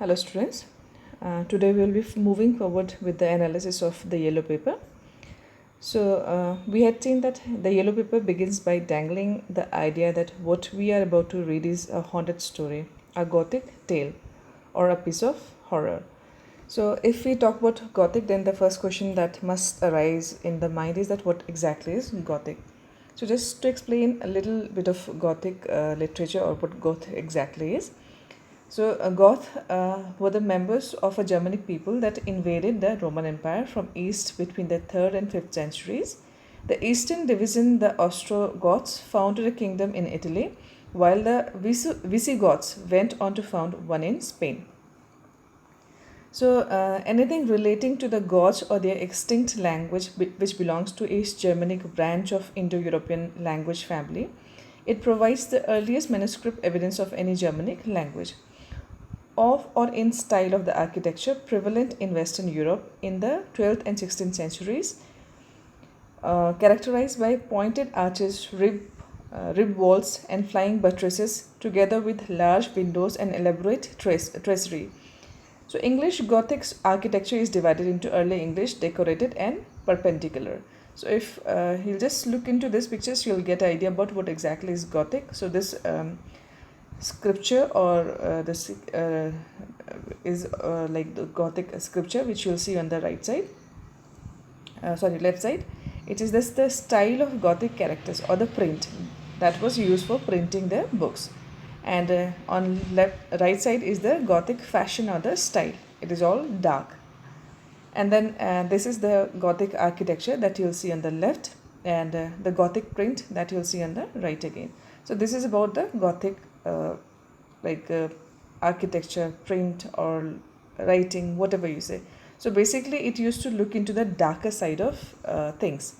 Hello students. Today we will be moving forward with the analysis of the yellow paper. We had seen that the yellow paper begins by dangling the idea that what we are about to read is a haunted story, a Gothic tale, or a piece of horror. So if we talk about Gothic, then the first question that must arise in the mind is that what exactly is Gothic? So just to explain a little bit of Gothic literature or what Goth exactly is. Goth were the members of a Germanic people that invaded the Roman Empire from east between the 3rd and 5th centuries. The eastern division, the Ostrogoths, founded a kingdom in Italy, while the Visigoths went on to found one in Spain. Anything relating to the Goths or their extinct language, which belongs to East Germanic branch of Indo-European language family, it provides the earliest manuscript evidence of any Germanic language of or in style of the architecture prevalent in Western Europe in the 12th and 16th centuries, characterized by pointed arches, rib walls, and flying buttresses, together with large windows and elaborate tracery. So, English Gothic architecture is divided into Early English, decorated, and perpendicular. So, if you'll just look into these pictures, you'll get an idea about what exactly is Gothic. So, this scripture or this is like the Gothic scripture, which you'll see on the right side, left side. It is this the style of Gothic characters or the print that was used for printing the books, and on right side is the Gothic fashion or the style. It is all dark, and then this is the Gothic architecture that you'll see on the left, and the Gothic print that you'll see on the right again. So this is about the Gothic architecture, print, or writing, whatever you say. So basically it used to look into the darker side of things.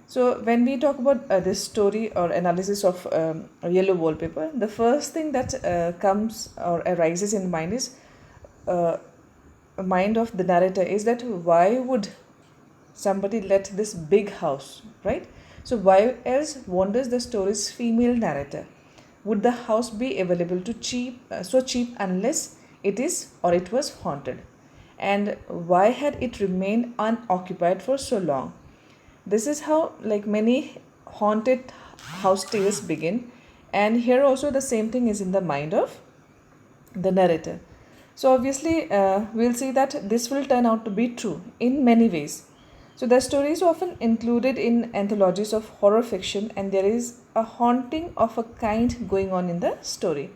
So when we talk about this story or analysis of yellow wallpaper, the first thing that comes or arises in mind is mind of the narrator is that why would somebody let this big house, right? So why else wanders the story's female narrator? Would the house be available to so cheap unless it is or it was haunted? And why had it remained unoccupied for so long? This is how like many haunted house tales begin, and here also the same thing is in the mind of the narrator. So obviously we'll see that this will turn out to be true in many ways. So the story is often included in anthologies of horror fiction, and there is a haunting of a kind going on in the story.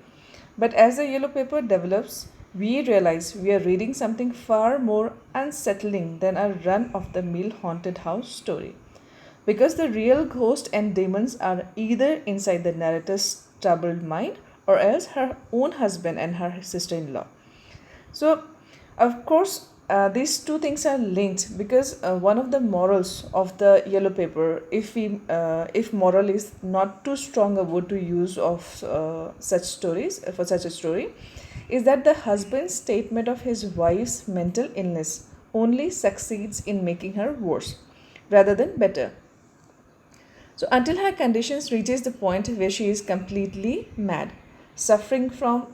But as the yellow paper develops, we realize we are reading something far more unsettling than a run-of-the-mill haunted house story. Because the real ghosts and demons are either inside the narrator's troubled mind or else her own husband and her sister-in-law. So, of course, these two things are linked because one of the morals of the yellow paper, if moral is not too strong a word to use of such stories for such a story, is that the husband's statement of his wife's mental illness only succeeds in making her worse rather than better. So until her conditions reaches the point where she is completely mad, suffering from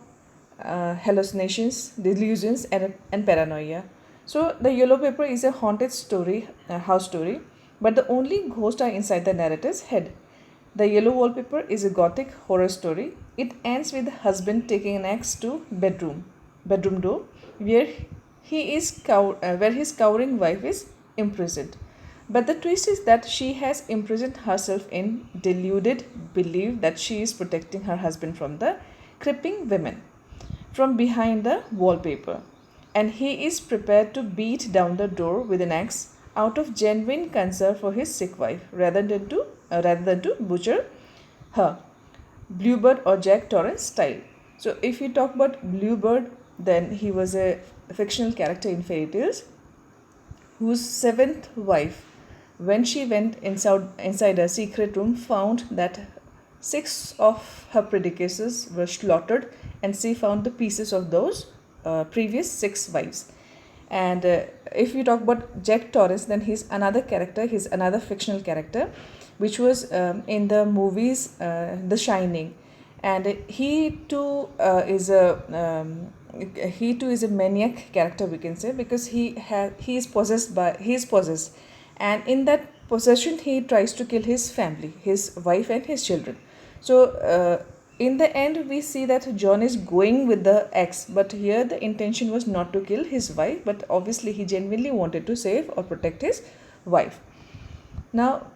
hallucinations, delusions, and paranoia. So the yellow paper is a haunted story, house story, but the only ghosts are inside the narrator's head. The yellow wallpaper is a Gothic horror story. It ends with the husband taking an axe to bedroom door, where where his cowering wife is imprisoned. But the twist is that she has imprisoned herself in deluded belief that she is protecting her husband from the creeping women from behind the wallpaper, and he is prepared to beat down the door with an axe out of genuine concern for his sick wife rather than to butcher her, Bluebird or Jack Torrance style. So if you talk about Bluebird, then he was a fictional character in fairy tales whose seventh wife, when she went inside a secret room, found that 6 of her predecessors were slaughtered, and she found the pieces of those previous 6 wives. And if you talk about Jack Torrance, then he's another character, he's another fictional character, which was in the movies The Shining. and he too is a maniac character, we can say, because he is possessed, and in that possession he tries to kill his family, his wife and his children. So in the end we see that John is going with the axe, but here the intention was not to kill his wife, but obviously he genuinely wanted to save or protect his wife. Now,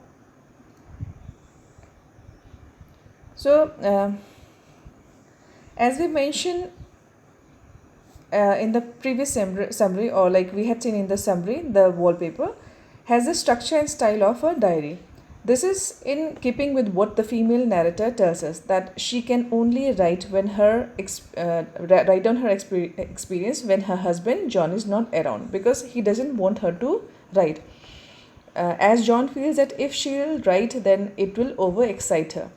as we mentioned in the previous summary, or like we had seen in the summary, the wallpaper has the structure and style of a diary. This is in keeping with what the female narrator tells us, that she can only write write down her experience when her husband John is not around, because he doesn't want her to write. As John feels that if she will write, then it will overexcite her.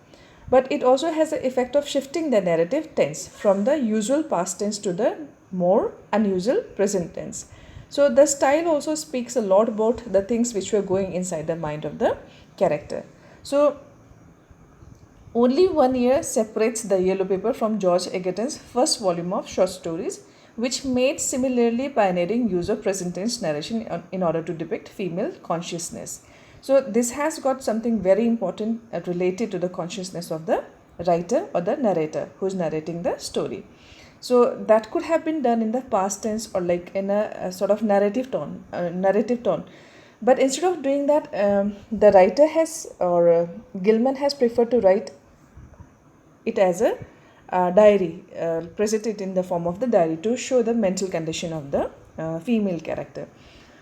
But it also has the effect of shifting the narrative tense from the usual past tense to the more unusual present tense. So the style also speaks a lot about the things which were going inside the mind of the character. So only 1 year separates the Yellow Paper from George Egerton's first volume of short stories, which made similarly pioneering use of present tense narration in order to depict female consciousness. So this has got something very important related to the consciousness of the writer or the narrator who is narrating the story. So that could have been done in the past tense, or like in a sort of narrative tone. But instead of doing that, the writer Gilman has preferred to write it as a diary, present it in the form of the diary to show the mental condition of the female character.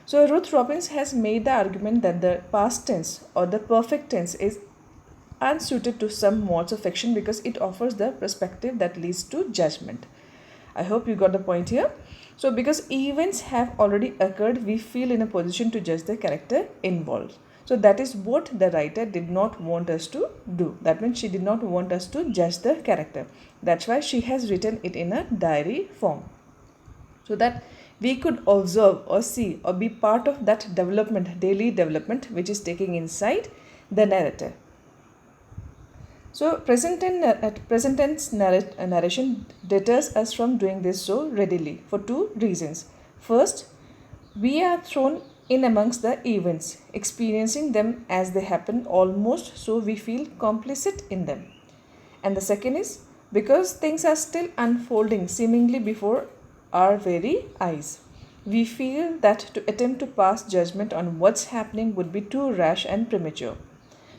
So Ruth Robbins has made the argument that the past tense or the perfect tense is unsuited to some modes of fiction because it offers the perspective that leads to judgment. I hope you got the point here. So because events have already occurred, we feel in a position to judge the character involved. So that is what the writer did not want us to do. That means she did not want us to judge the character. That's why she has written it in a diary form, so that we could observe or see or be part of that development, daily development, which is taking inside the narrator. So present tense narration deters us from doing this so readily for two reasons. First, we are thrown in amongst the events, experiencing them as they happen almost, so we feel complicit in them. And the second is because things are still unfolding seemingly before our very eyes. We feel that to attempt to pass judgment on what's happening would be too rash and premature.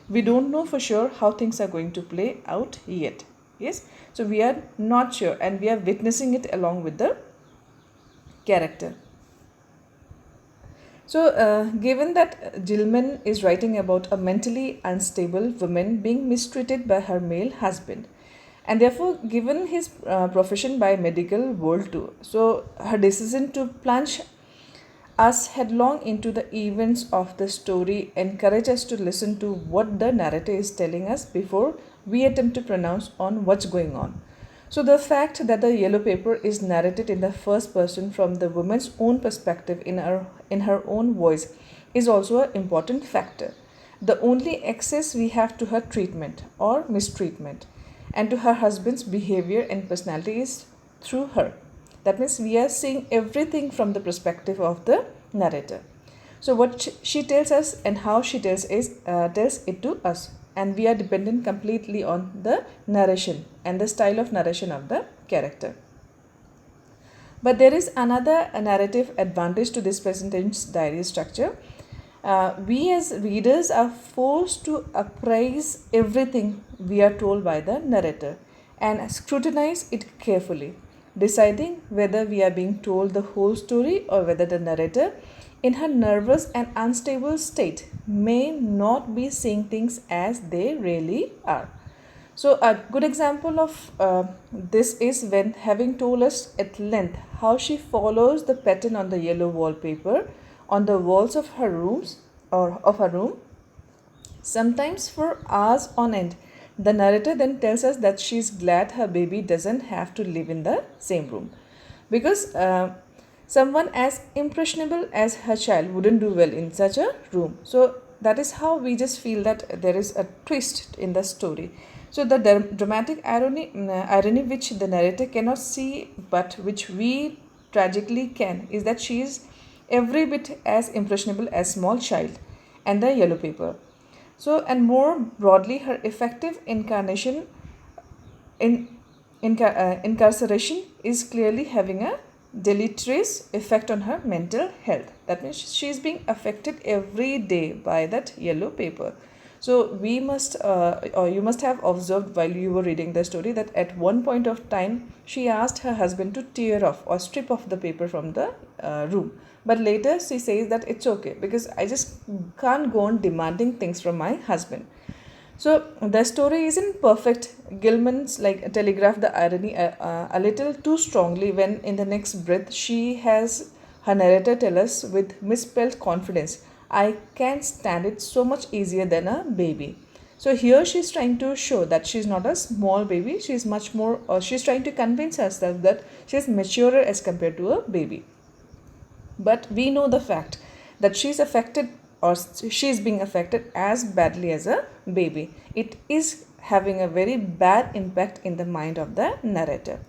We don't know for sure how things are going to play out yet. Yes, so we are not sure and we are witnessing it along with the character. So given that Gilman is writing about a mentally unstable woman being mistreated by her male husband, and therefore given his profession by medical world too, so her decision to plunge us headlong into the events of the story encourage us to listen to what the narrator is telling us before we attempt to pronounce on what's going on. So the fact that the Yellow Paper is narrated in the first person from the woman's own perspective in her own voice is also an important factor. The only access we have to her treatment or mistreatment and to her husband's behavior and personality is through her. That means we are seeing everything from the perspective of the narrator. So what she tells us and how she tells it to us, and we are dependent completely on the narration and the style of narration of the character. But there is another narrative advantage to this present tense diary structure. We as readers are forced to appraise everything we are told by the narrator and scrutinize it carefully, deciding whether we are being told the whole story or whether the narrator, in her nervous and unstable state, may not be seeing things as they really are. So a good example of this is when, having told us at length how she follows the pattern on the yellow wallpaper on the walls of her rooms or of her room, sometimes for hours on end, the narrator then tells us that she is glad her baby doesn't have to live in the same room, because someone as impressionable as her child wouldn't do well in such a room. So that is how we just feel that there is a twist in the story. So the dramatic irony which the narrator cannot see but which we tragically can is that she is every bit as impressionable as small child and the yellow paper. So and more broadly, her effective in incarceration is clearly having a deleterious effect on her mental health. That means she is being affected every day by that yellow paper. So we must, or you must have observed while you were reading the story that at one point of time she asked her husband to tear off or strip off the paper from the room. But later she says that it's okay because I just can't go on demanding things from my husband. So the story isn't perfect. Gilman's like telegraphed the irony a little too strongly when in the next breath she has her narrator tell us with misspelled confidence, I can stand it so much easier than a baby. So here she's trying to show that she's not a small baby. She's much more, or she's trying to convince herself that she's maturer as compared to a baby. But we know the fact that she's affected or she's being affected as badly as a baby. It is having a very bad impact in the mind of the narrator.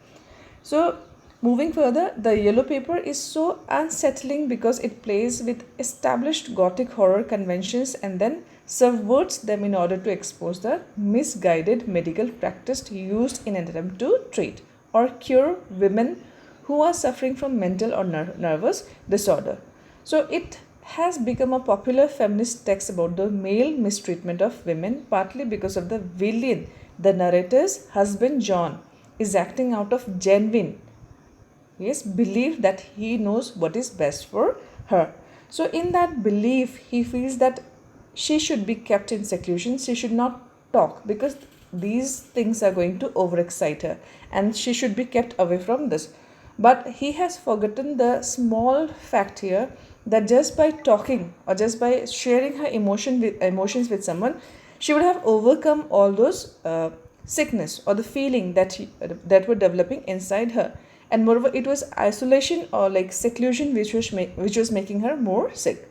So moving further, the yellow paper is so unsettling because it plays with established Gothic horror conventions and then subverts them in order to expose the misguided medical practice used in an attempt to treat or cure women who are suffering from mental or nervous disorder. So it has become a popular feminist text about the male mistreatment of women, partly because of the villain, the narrator's husband John, is acting out of genuine, yes, belief that he knows what is best for her. So in that belief, he feels that she should be kept in seclusion, she should not talk because these things are going to overexcite her and she should be kept away from this. But he has forgotten the small fact here that just by talking or just by sharing her emotions with someone, she would have overcome all those sickness or the feeling that were developing inside her. And moreover, it was isolation or like seclusion which was making her more sick.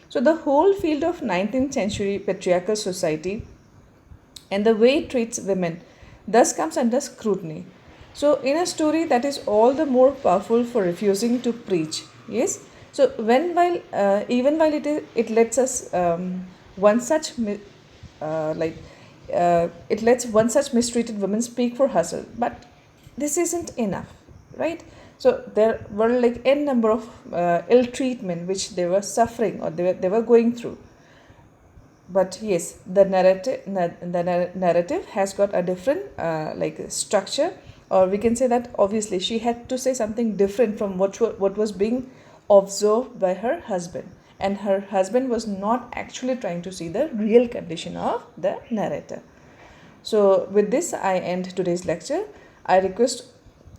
So the whole field of 19th century patriarchal society and the way it treats women thus comes under scrutiny. So in a story that is all the more powerful for refusing to preach, yes. So even while it lets us one such it lets one such mistreated woman speak for herself, but this isn't enough, right? So there were like n number of ill treatment which they were suffering or they were going through. But yes, the narrative has got a different structure, or we can say that obviously she had to say something different from what was being observed by her husband, and her husband was not actually trying to see the real condition of the narrator. So with this I end today's lecture. I request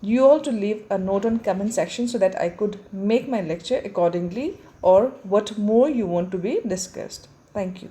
you all to leave a note on comment section so that I could make my lecture accordingly or what more you want to be discussed. Thank you.